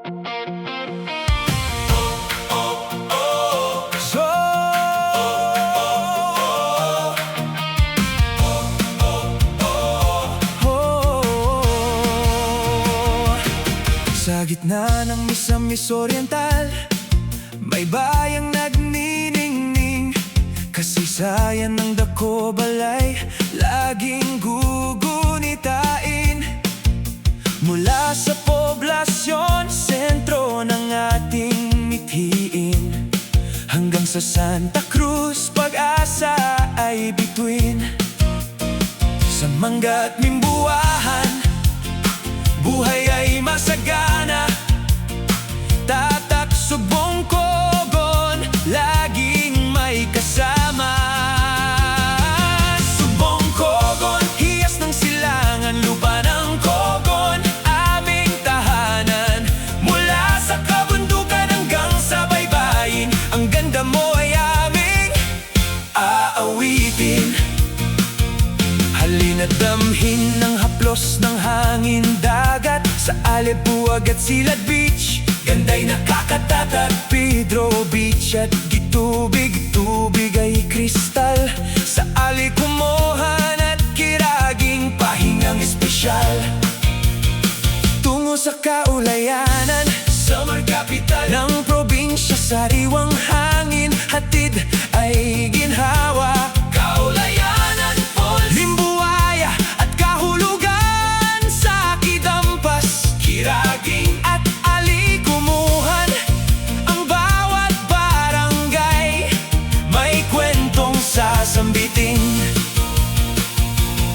Sa gitna ng Misamis Oriental, may bayang nagniningning. Kasaysayan ng Dako Balay, laging gugunitain. Mula sa poblasyon, sentro ng ating mithiin, hanggang sa Santa Cruz, Pag-asa ay bituin. Sa Mangga at Mimbuahan, buhay ay masagana. Tatak, Subong, Cogon, laging may kasama. Subong, Cogon, hiyas ng silangan, lupa ng Cogon, aming tahanan. Mula sa kabundukan hanggang sa baybayin, ang ganda mo ay aming aawitin. Halina't damhin ng haplos ng hangin dagat, sa Alibuag at Silad Beach, ganda'y nakakatatag. Pedro Beach at Gitubig, tubig ay kristal. Sa Alikumohan at Kiraging, pahingang espesyal. Tungo sa kaulayanan, summer capital ng probinsya, sariwang hangin, hatid ay ginhawa. Kaulayanan, Falls, Limbuaya at kahulugan sa Kidampas, Kiraging at Alikumuhan. Ang bawat barangay may kwentong sasambitin.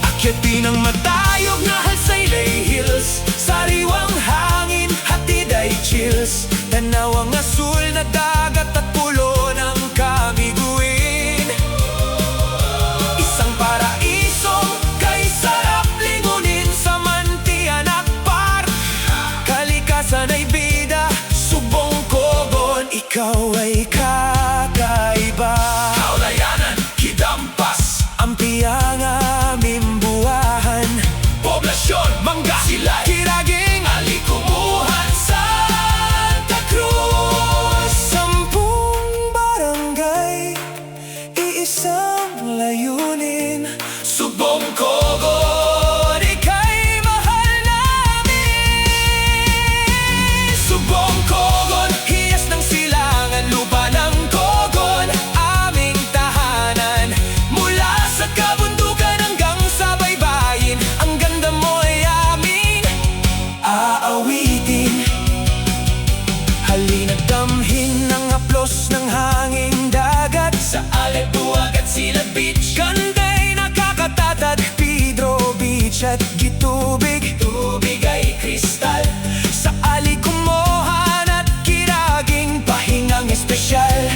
Akyatin ang matayog na Halsaylay Hills, sariwang hangin, hatid ay chills. Tanaw ang asul na dagat at pulo ng Camiguin. Isang paraisong kay sarap lingunin sa Mantianak Park. Kalikasan ay bida, Subong, Cogon, ikaw ay kakaiba. Kaulayanan, Kidampas, Ampiang, Mimbuahan, poblasyon, Mangga, Silay, Kiraging, Alikumuhan, Santa Cruz. 10 barangay, iisang layunin. Subong, Cogon, ika'y mahal namin. Subong, Cogon, hiyas ng silangan, lupa ng Cogon, aming tahanan. Mula sa kabundukan hanggang sa baybayin, ang ganda mo ay aming aawitin. Halina't damhin ng haplos ng hanging dagat, sa Alibuag at Silad Beach, ganda'y nakakatatag. Pedro Beach at Gitubig, tubig ay kristal. Sa Alikumohan at Kiraging, pahingang espesyal.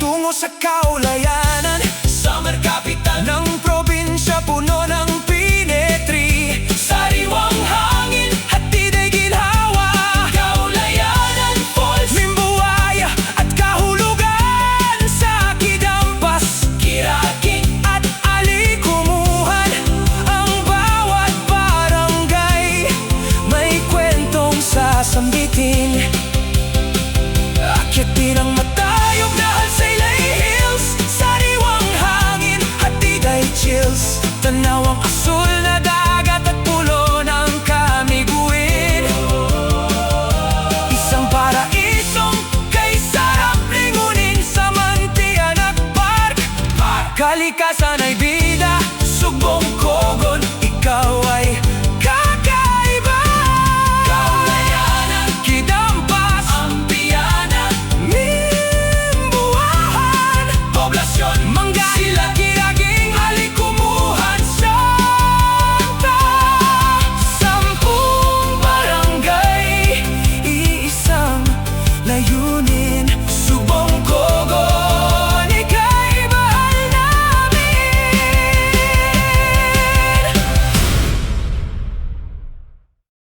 Tungo sa kaulayanan, summer capital ng probinsya, puno ng pinetri. Sariwang hangin, hatid ay ginhawa. Kaulayanan, Falls, Limbuaya at kahulugan sa Kidampas, Kiraging at Alikumuhan. Ang bawat barangay may kwentong sasambitin. Akyatin ang matayog na Halsaylay Hills, sariwang hangin, hatid ay chills. Tanaw ang asul na dagat at pulo ng Camiguin. Isang paraisong kay sarap lingunin sa Mantianak Park. Kalikasan ay